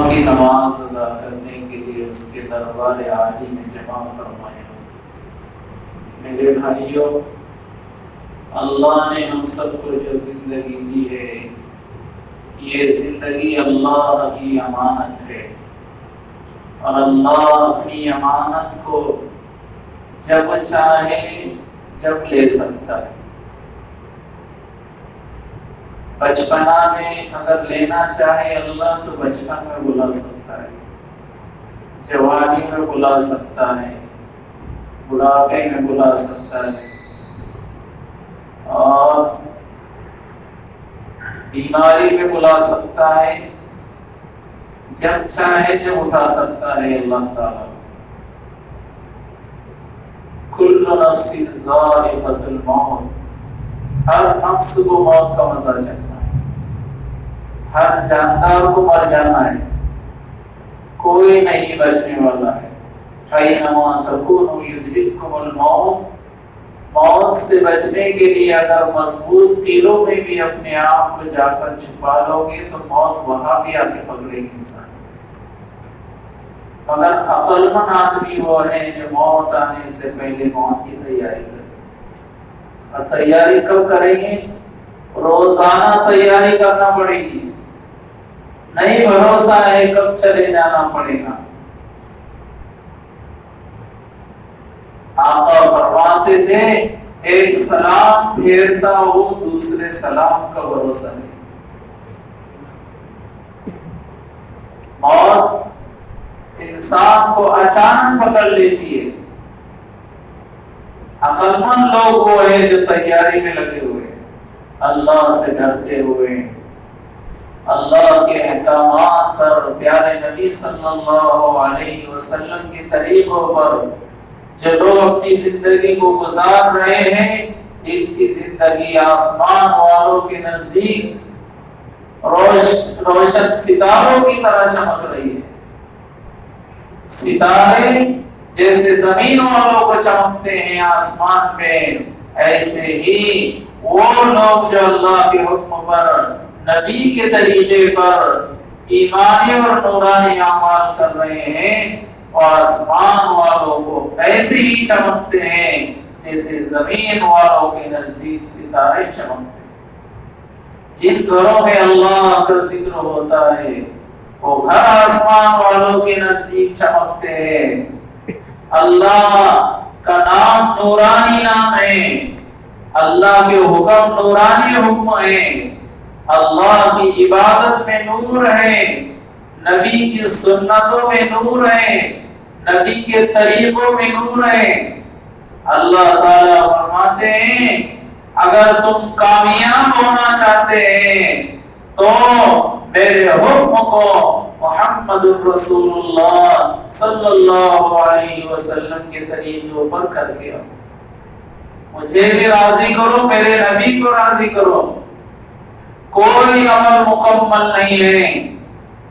کی نماز ادا کرنے کے لیے اس کے دربار عالی میں جمع فرمائے۔ میرے بھائیوں، اللہ نے ہم سب کو جو زندگی دی ہے، یہ زندگی اللہ کی امانت ہے، اور اللہ اپنی امانت کو جب چاہے جب لے سکتا ہے۔ بچپنا میں اگر لینا چاہے اللہ تو بچپن میں بلا سکتا ہے، جوانی میں بلا سکتا ہے، بڑھاپے میں بلا سکتا ہے، اور بیماری میں بلا سکتا ہے، جب چاہے جب اٹھا سکتا ہے اللہ تعالیٰ۔ کل نفس ذائقۃ الموت، ہر نفس کو موت کا مزہ چکھنا ہے، ہر جاندار کو مر جانا ہے، کوئی نہیں بچنے والا ہے۔ اینما تکونوا یدرککم الموت، موت سے بچنے کے لیے اگر مضبوط قلعوں میں بھی اپنے آپ کو جا کر چھپا لو گے تو موت وہاں بھی آ کے پکڑے گی انسان۔ مگر عقل مند آدمی وہ ہے جو موت آنے سے پہلے موت کی تیاری کرے، اور تیاری کب کریں گے؟ روزانہ تیاری کرنا پڑے گی، نہیں بھروسہ ہے کب چلے جانا پڑے گا۔ آقا فرماتے تھے ایک سلام پھیرتا ہو دوسرے سلام کا بھروسہ نہیں۔ موت انسان کو اچانک پکڑ لیتی ہے۔ عقل مند لوگ وہ ہیں جو تیاری میں لگے ہوئے ہیں، اللہ سے ڈرتے ہوئے، اللہ کے احکامات پر، پیارے نبی صلی اللہ علیہ وسلم کے طریقوں پر جو لوگ اپنی زندگی کو گزار رہے ہیں، ان کی زندگی آسمان والوں کے نزدیک روشن ستاروں کی طرح چمک رہی ہے۔ ستارے جیسے زمین والوں کو چمکتے ہیں آسمان میں، ایسے ہی وہ لوگ جو اللہ کے حکم پر، نبی کے طریقے پر ایمانی اور نورانی اعمال کر رہے ہیں، اور آسمان والوں کو ایسے ہی چمکتے ہیں جیسے زمین والوں کے نزدیک ستارے چمکتے ہیں۔ جن گھروں میں اللہ کا ذکر ہوتا ہے وہ گھر آسمان والوں کے نزدیک چمکتے ہیں۔ اللہ کا نام نورانی نام ہے، اللہ کے حکم نورانی حکم ہے، اللہ کی عبادت میں نور ہے، نبی کی سنتوں میں نور ہے، نبی کے طریقوں میں نور ہے۔ اللہ تعالیٰ فرماتے ہیں اگر تم کامیاب ہونا چاہتے ہیں تو میرے حکم کو محمد رسول اللہ صلی اللہ علیہ وسلم کے طریقوں پر کر کے آؤ، مجھے بھی راضی کرو، میرے نبی کو راضی کرو۔ کوئی عمل مکمل نہیں ہے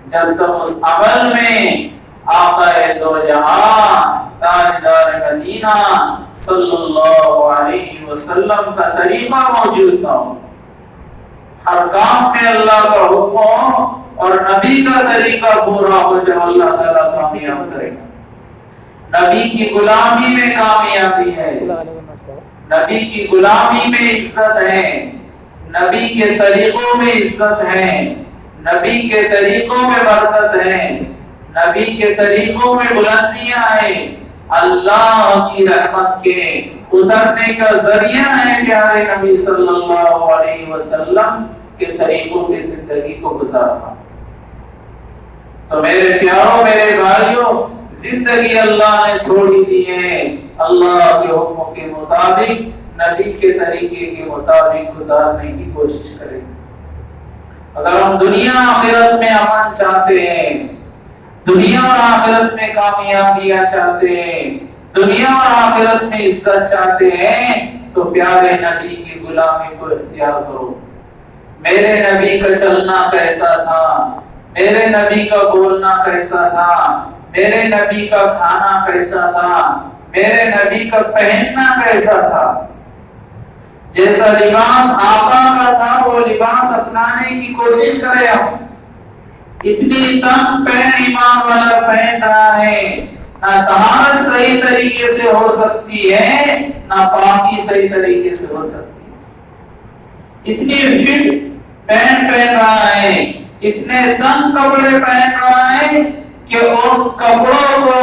جب تک اس عمل میں آقا دو جہاں تاجدار مدینہ صلی اللہ علیہ وسلم کا طریقہ موجود نہ ہو۔ ہر کام میں اللہ کا حکم ہو اور نبی کا طریقہ پورا ہو، جب اللہ تعالیٰ کامیاب کرے گا۔ نبی کی غلامی میں کامیابی ہے، نبی کی غلامی میں عزت ہے، نبی کے طریقوں میں عزت ہے، نبی کے طریقوں میں برکت ہے، نبی کے طریقوں میں بلندیاں ہیں۔ اللہ کی رحمت کے اترنے کا ذریعہ ہے پیارے نبی صلی اللہ علیہ وسلم کے طریقوں کی زندگی کو گزارنا۔ تو میرے پیاروں، میرے بھائیوں، زندگی اللہ نے تھوڑی دی ہے، اللہ کے حکم کے مطابق، نبی کے طریقے کے مطابق گزارنے کی کوشش کریں۔ اگر ہم دنیا آخرت میں امن چاہتے ہیں، دنیا اور آخرت میں کامیابیاں چاہتے ہیں، دنیا اور آخرت میں عزت چاہتے ہیں، تو پیارے نبی کی غلامی کو اختیار کرو۔ میرے نبی کا چلنا کیسا تھا، میرے نبی کا بولنا کیسا تھا، میرے نبی کا کھانا کیسا تھا، میرے نبی کا پہننا کیسا تھا، جیسا لباس آقا کا تھا وہ لباس اپنانے کی کوشش کرے ہم۔ اتنی تنگ پہن ایمان والا پہن رہا ہے، نہ طہارت صحیح طریقے سے ہو سکتی ہے، نہ پاکی صحیح طریقے سے ہو سکتی ہے۔ اتنی فٹ پہن رہا ہے، اتنے تنگ کپڑے پہن رہا ہے کہ ان کپڑوں کو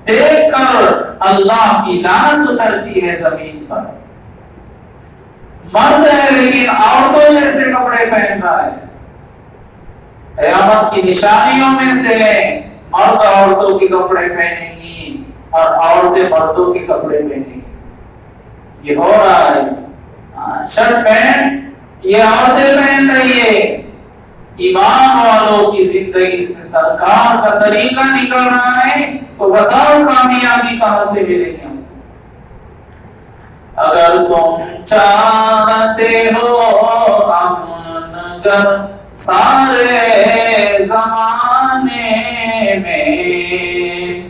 دیکھ کر اللہ کی لعنت اترتی ہے زمین پر۔ مرد ہے لیکن عورتوں جیسے کپڑے پہن رہا ہے۔ قیامت کی نشانیوں میں سے مرد عورتوں کے کپڑے پہنیں گی اور عورتیں مردوں کے کپڑے پہنیں گی۔ یہ ہو رہا ہے۔ شرٹ پینٹ یہ عورتیں پہن رہی ہے۔ ایمان والوں کی زندگی سے سرکار کا طریقہ نکل رہا ہے، تو بتاؤ کامیابی کہاں سے ملے گی؟ اگر تم چاہتے ہو امن گر سارے زمانے میں،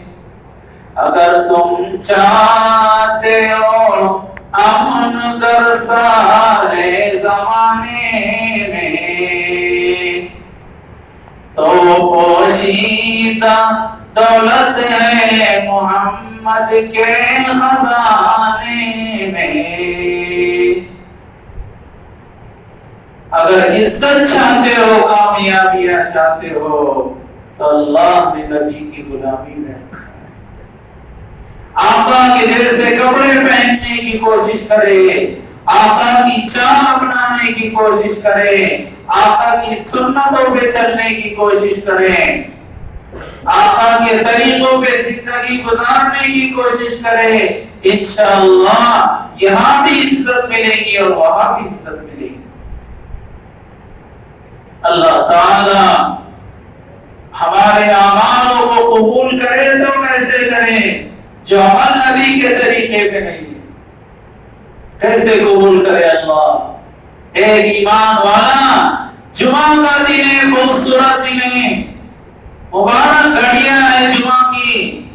اگر تم چاہتے ہو امن گر سارے زمانے میں، تو پوشیدہ دولت ہے محمد کے خزانے میں۔ اگر عزت چاہتے ہو، کامیابیاں چاہتے ہو، تو اللہ نے نبی کی غلامی میں رکھا ہے۔ آقا کے جیسے کپڑے پہننے کی کوشش کرے، آقا کی چال اپنانے کی کوشش کرے، آقا کی سنتوں پہ چلنے کی کوشش کریں، آقا کے طریقوں پہ زندگی گزارنے کی کوشش کرے، انشاءاللہ یہاں بھی عزت ملے گی اور وہاں بھی عزت ملے گی۔ اللہ تعالی ہمارے اعمالوں کو قبول کرے تو کیسے کرے؟ جو عمل نبی کے طریقے پہ نہیں ہے، کیسے قبول کرے اللہ؟ ایک ایمان والا جمعہ کا دن ہے، خوبصورت دن ہے، مبارک گھڑیاں ہے جمعہ کی،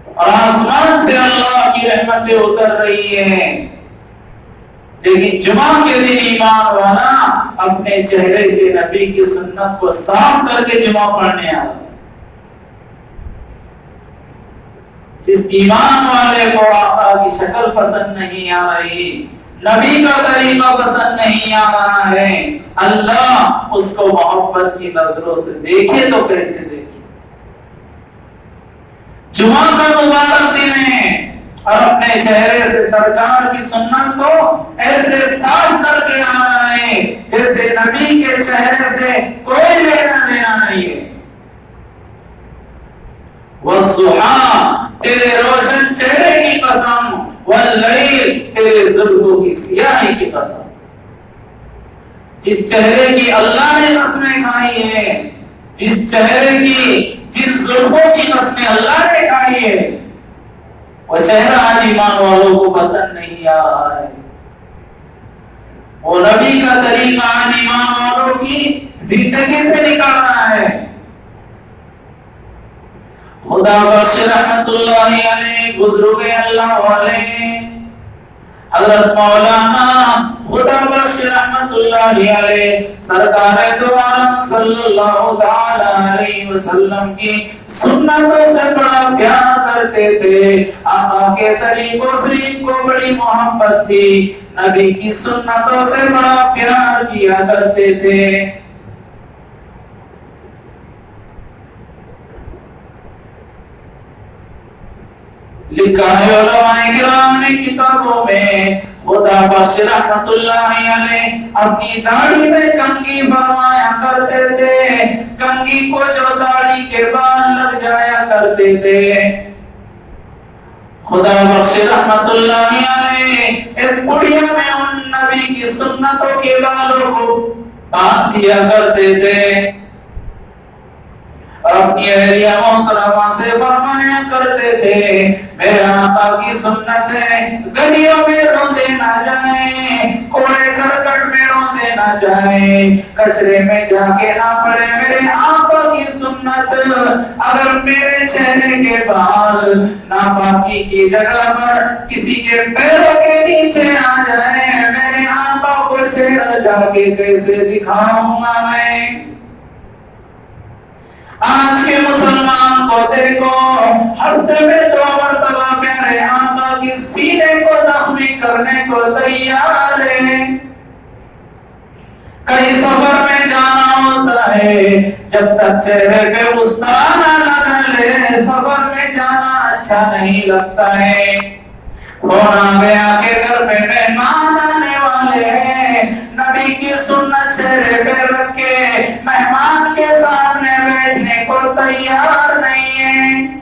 اور آسمان سے اللہ کی رحمتیں اتر رہی ہیں، لیکن جمعہ کے دن ایمان والا اپنے چہرے سے نبی کی سنت کو صاف کر کے جمعہ پڑھنے آ رہا ہے۔ جس ایمان والے کو آقا کی شکل پسند نہیں آ رہی، نبی کا طریقہ پسند نہیں آ رہا ہے، اللہ اس کو محبت کی نظروں سے دیکھے تو کیسے دیکھے؟ جمعہ کا مبارک دن ہے اور اپنے چہرے سے سرکار کی سنت کو ایسے صاف کر کے آ رہا ہے جیسے نبی کے چہرے سے کوئی لینا دینا نہیں ہے۔ والضحیٰ تیرے روشن چہرے کی قسم، واللیل تیرے زلفوں کی سیاہی کی قسم۔ جس چہرے کی اللہ نے قسمیں کھائی ہیں، جس چہرے کی، جن زلفوں کی قسمیں اللہ نے کھائی ہے، وہ چہرہ آج ایمان والوں کو پسند نہیں آ رہا ہے۔ وہ نبی کا طریقہ آج ایمان والوں کی زندگی سے نکل رہا ہے۔ خدا بخش رحمت اللہ علیہ بزرگ اللہ والے حضرت مولانا خدا بخش رحمت اللہ علیہ سرکار دو عالم صلی اللہ تعالی علیہ وسلم کی سنتوں سے بڑا پیار کرتے تھے، آقا کے طریقوں سے ان کو بڑی محبت تھی، نبی کی سنتوں سے بڑا پیار کیا کرتے تھے۔ لکھا ہے علماء کرام نے کتابوں میں، خدا بخش رحمت اللہ علیہ اپنی داڑھی میں کنگھی فرمایا کرتے تھے، کنگھی کو جو داڑھی کے بال لگ جایا کرتے تھے، خدا بخش رحمت اللہ علیہ اس بڑھیا میں ان نبی کی سنتوں کے بالوں کو باندھ دیا کرتے تھے، اور اپنی اہلیہ محترمہ سے فرمایا کرتے تھے میرے آقا کی سنتیں گلیوں میں روندے نہ جائیں، کوڑے کرکٹ میں روندے نہ جائیں، کچرے میں جا کے نہ پڑے میرے آقا کی سنت۔ اگر میرے چہرے کے بال ناپاکی کی جگہ پر کسی کے پیروں کے نیچے آ جائیں، میرے آقا کو چہرہ جا کے کیسے دکھاؤں گا میں؟ آج کے مسلمان کو دیکھو، ہفتے میں 2 مرتبہ پیارے آقا کے سینے کو زخمی کرنے کو تیار ہے۔ کئی سفر میں جانا ہوتا ہے، جب تک چہرے پہ مسکرانا نہ ڈالے سفر میں جانا اچھا نہیں لگتا ہے۔ فون آ گیا کہ گھر میں مہمان آنے والے ہیں، نبی کی سنت چہرے پہ رکھ کے مہمان کے سامنے بیٹھنے کو تیار نہیں ہے۔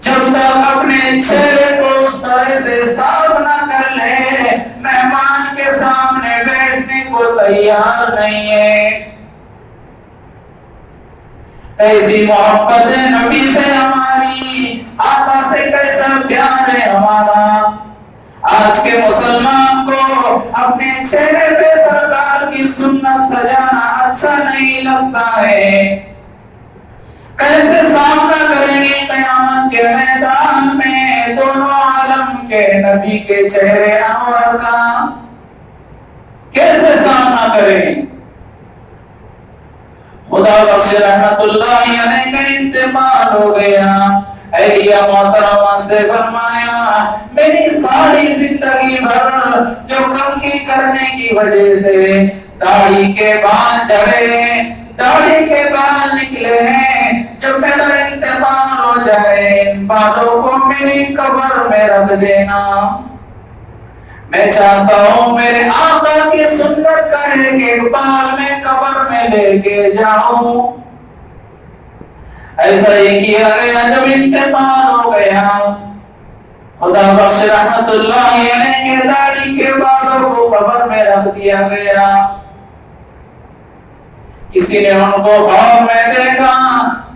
جب تک اپنے چہرے کو اس طرح سے صاف نہ کر لے مہمان کے سامنے بیٹھنے کو تیار نہیں ہے۔ کیسی محبت ہے نبی سے ہماری، آقا سے کیسا پیار ہے ہمارا۔ آج کے مسلمان کو اپنے چہرے پہ سرکار کی سنت سجانا اچھا نہیں لگتا ہے۔ کیسے سامنا کریں گے قیامت کے میدان میں دونوں عالم کے نبی کے چہرے انور کا؟ کیسے سامنا کریں؟ خدا بخش رحمت اللہ علیہ کا انتقال ہو گیا۔ اہلیہ محترمہ سے فرمایا میری ساری زندگی بھر جو کنگھی کرنے کی وجہ سے داڑھی کے بال جڑے، داڑھی کے بال نکلے ہیں، جب میرا انتقال ہو جائے ان بالوں کو میری قبر میں رکھ دینا۔ میں چاہتا ہوں میرے آقا کی سنت کا ایک بال میں قبر میں لے کے جاؤں۔ ایسا ہی کیا گیا جب انتقال ہو گیا۔ خدا بخش رحمت اللہ علیہ کے داڑھی کے بالوں کو قبر میں رکھ دیا گیا۔ کسی نے ان کو خواب میں دیکھا،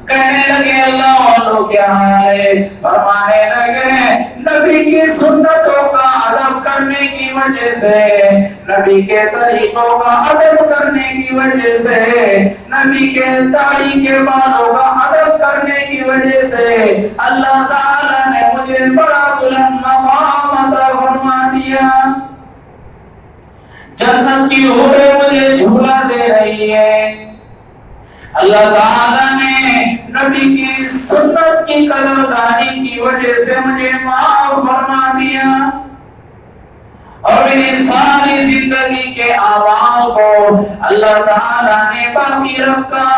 کہنے لگے اللہ والوں کیا حال ہے؟ فرمانے لگے نبی کی سنتوں کا ادب کرنے کی وجہ سے، نبی کے طریقوں کا ادب کرنے کی وجہ سے، نبی کے داڑھی کے بالوں کا ادب کرنے کی وجہ سے اللہ تعالیٰ نے مجھے بڑا بلند مقام عطا فرما دیا۔ جنت کی حوریں مجھے جھولا دے رہی ہے۔ اللہ تعالیٰ نے نبی کی سنت کی قدردانی کی وجہ سے مجھے معاف فرما دیا، اور میری ساری زندگی کے اعمال کو اللہ تعالیٰ نے باقی رکھا۔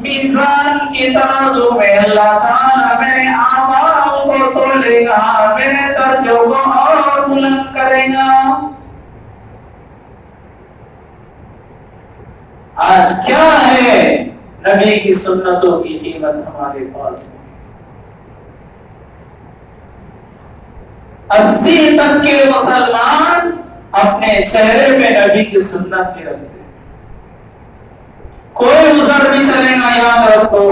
میزان کی ترازو میں اللہ تعالیٰ میرے اعمال کو تولے گا، میرے درجوں کو اور بلند کرے گا۔ آج کیا ہے نبی کی سنتوں کی قیمت ہمارے پاس؟ 80% مسلمان اپنے چہرے پہ نبی کی سنت نہیں رکھتے۔ کوئی عذر نہیں چلے گا، یاد رکھو،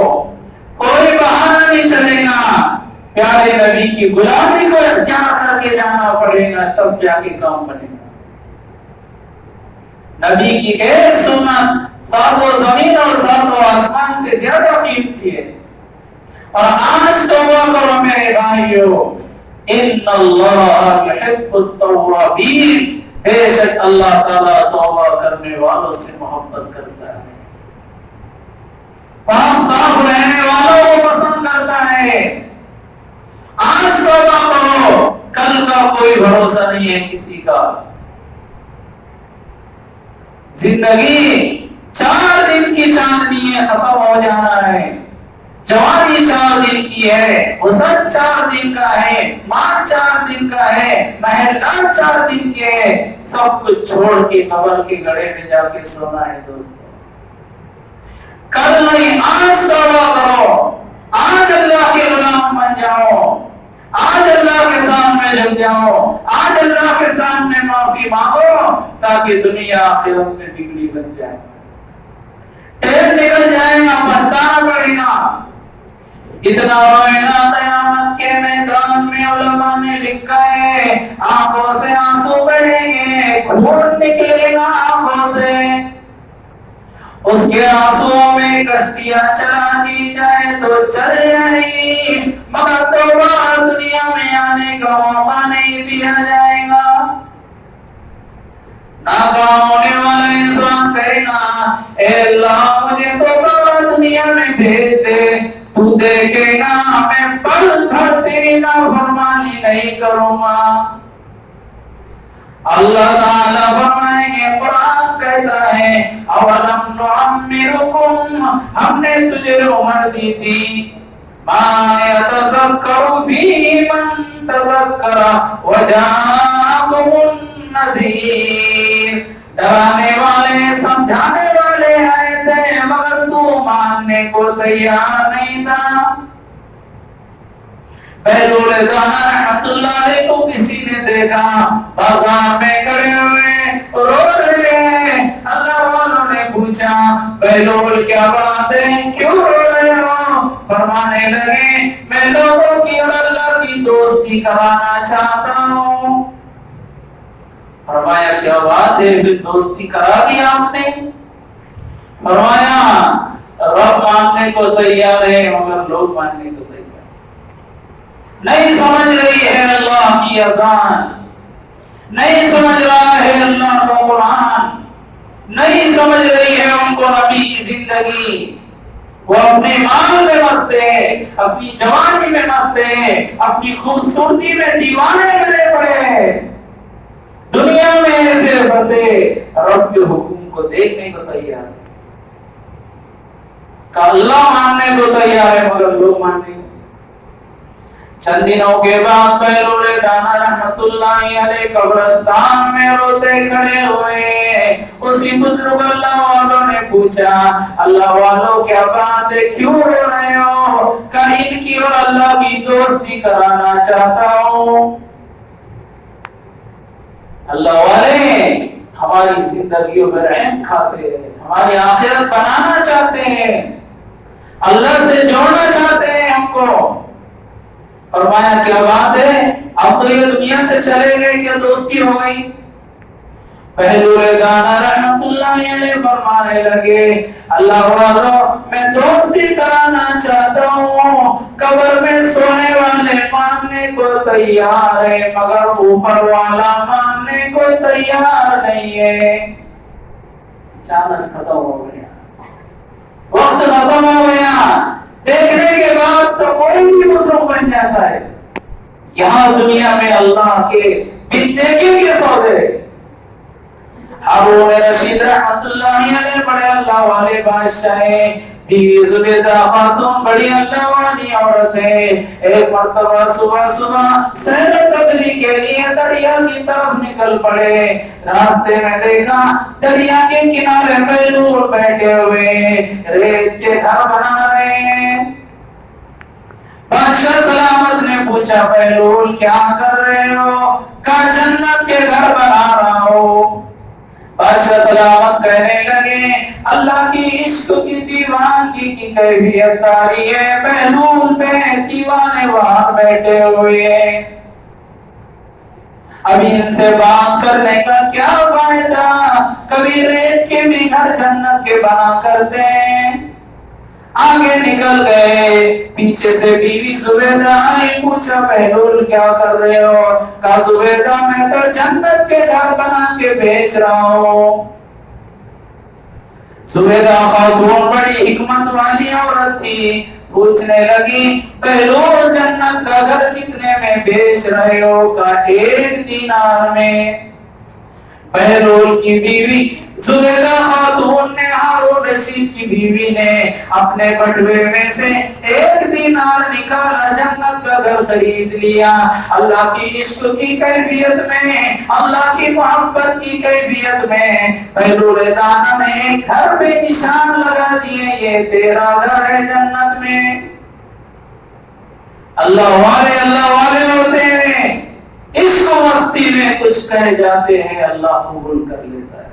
کوئی بہانہ نہیں چلے گا، پیارے نبی کی غلامی کو اختیار کر کے جانا پڑے گا، تب جا کے کام بنے گا۔ نبی کی ایک سنت 7 زمین اور 7 آسمان سے زیادہ قیمتی ہے۔ اور آج توبہ کرو میرے بھائیو، ان اللہ یحب التوابین، بے شک اللہ تعالیٰ توبہ کرنے والوں سے محبت کرتا ہے، پاک صاف رہنے والوں کو پسند کرتا ہے۔ آج توبہ کرو، کل کا کوئی بھروسہ نہیں ہے کسی کا۔ زندگی 4 دن کی چاندنی ہے، ختم ہو جانا ہے۔ جوانی 4 دن کی ہے، حسن 4 دن کا ہے، مال 4 دن کا ہے، محلات 4 دن کے ہے، سب کچھ چھوڑ کے قبر کے گڑھے میں جا کے سونا ہے دوستو۔ کل نہیں، آج توبہ کرو، آج اللہ کے غلام بن جاؤ، آج اللہ کے سامنے جھک جاؤ، آج اللہ کے سامنے معافی مانگو، تاکہ دنیا آخرت میں بگڑی بن جائے۔ ٹائم نکل جائے گا، پچھتانا پڑے گا۔ اتنا روئنا قیامت کے میدان میں، علماء نے لکھا ہے آنکھوں سے آنسو بہیں گے، خون نکلے گا آنکھوں سے، اس کے آنسوؤں میں کشتیاں چلا دی جائے تو چل جائے گی، مگر توبہ دنیا میں آنے کا موقع نہیں دیا جائے گا۔ ناکام ہونے والا انسان کہے گا اے اللہ مجھے توبہ دنیا اللہ تعالیٰ فرمائیں گے، قرآن کہتا ہے اولم نعمرکم، ہم نے تجھے عمر دی تھی، ما یتذکر فی من تذکر وجاءکم النذیر، ڈرانے والے سمجھانے والے آئے تھے مگر تو ماننے کو تیار نہیں تھا۔ بہلول دانا رحمت اللہ علیہ کو کسی نے دیکھا بازار میں کھڑے ہوئے رو رہے ہیں۔ اللہ والوں نے پوچھا بہلول کیا بات ہے، کیوں رو رہے ہو؟ فرمانے لگے میں لوگوں کی اور اللہ کی دوستی کرانا چاہتا ہوں۔ فرمایا کیا بات ہے، پھر دوستی کرا دی آپ نے؟ فرمایا رب ماننے کو تیار ہے مگر لوگ ماننے کو تیار نہیں۔ سمجھ رہی ہے اللہ کی اذان، نہیں سمجھ رہا ہے اللہ کا قرآن، نہیں سمجھ رہی ہے ان کو نبی کی زندگی۔ وہ اپنے مال میں مست ہے، اپنی جوانی میں مست ہے، اپنی خوبصورتی میں دیوانے بنے پڑے، دنیا میں ایسے بسے، رب کے حکم کو دیکھنے کو تیار ہے، کہ اللہ ماننے کو تیار ہے مگر لوگ ماننے کو۔ چند دنوں کے بعد بہلول دانا رحمت اللہ علیہ قبرستان میں روتے کھڑے ہوئے۔ اسی بزرگ اللہ والوں نے پوچھا اللہ والوں کیا بات ہے، کیوں رو رہے ہو؟ کہ ان کی اور اللہ کی دوستی کرانا چاہتا ہوں۔ اللہ والے ہماری زندگیوں میں رحم کھاتے ہیں، ہماری آخرت بنانا چاہتے ہیں، اللہ سے جوڑنا چاہتے ہیں ہم کو۔ فرمایا کیا بات ہے، اب تو یہ دنیا سے چلے گئے، کیا دوستی ہو گئی؟ بہلول دانا رحمت اللہ علیہ فرمانے لگے اللہ والوں میں دوستی کرانا چاہتا ہوں، قبر میں سونے والے ماننے کو تیار ہے مگر اوپر والا ماننے کو تیار نہیں ہے۔ چانس ختم ہو گیا، وقت ختم ہو گیا، دیکھنے کے بعد تو کوئی بھی بزرگ بن جاتا ہے، یہاں دنیا میں اللہ کے بن دیکھیں کے سودے۔ ہارون رشید رحمت اللہ علیہ بڑے اللہ والے بادشاہ ہیں، بیوی زبیدہ خاتون بڑی اللہ والی عورت ہے۔ ایک مرتبہ صبح صبح سیر و تفریح کے لیے دریا کی طرف نکل پڑے، راستے میں دیکھا دریا کے کنارے بہلول بیٹھے ہوئے ریت کے گھر بنا رہے ہیں۔ بادشاہ سلامت نے پوچھا بہلول کیا کر رہے ہو؟ کہا جنت کے گھر بنا رہا ہو۔ بادشاہ سلامت کہنے لگے اللہ کی عشق کی دیوانگی کی کیفیت تاری ہے، بہلول پہ دیوانے وہاں بیٹھے ہوئے ہیں، ابھی ان سے بات کرنے کا کیا فائدہ؟ کبھی ریت کے بھی گھر جنت کے بنا کرتے ہیں۔ آگے نکل گئے، پیچھے سے بیوی زبیدہ آئی، پوچھا بہلول کیا کر رہے ہو؟ کہا زبیدہ میں تو جنت کے گھر بنا کے بیچ رہا ہوں۔ زبیدہ خاتون بڑی حکمت والی عورت تھی، پوچھنے لگی بہلول جنت کا گھر کتنے میں بیچ رہے ہو؟ کہا 1 دینار میں۔ بہلول کی بیوی زبیدہ خاتون نے، ہارون رشید کی بیوی نے اپنے بٹوے میں سے 1 دینار نکالا، جنت کا گھر خرید لیا۔ اللہ کی عشق کی کیفیت میں، اللہ کی محبت کی کیفیت میں بہلول دانا نے ایک گھر پہ نشان لگا دیے، یہ تیرا گھر ہے جنت میں۔ اللہ والے ہوتے ہیں، عشق و مستی میں کچھ کہہ جاتے ہیں، اللہ قبول کر لیتا ہے۔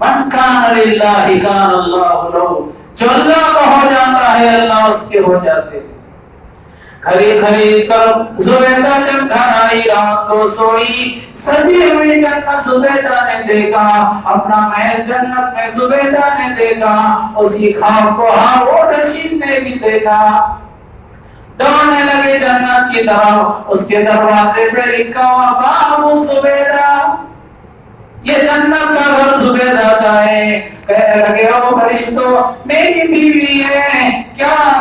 من کان للہ کان اللہ لہ، جو اللہ کا ہو جاتا ہے اللہ اس کے ہو جاتے ہیں۔ خرید کر زبیدہ جب گھر آئی، رات کو سوئی، سجی ہوئی جنت زبیدہ نے دیکھا، اپنا محل جنت میں زبیدہ نے دیکھا، اسی خواب کو ہارون رشید نے بھی دیکھا۔ دوڑنے لگے جنت کی طرف، اس کے دروازے پہ لکھا ہوا باب زبیدہ، یہ جنت کا گھر زبیدہ کا ہے۔ کہنے لگے او فرشتوں، میری بیوی ہے، کیا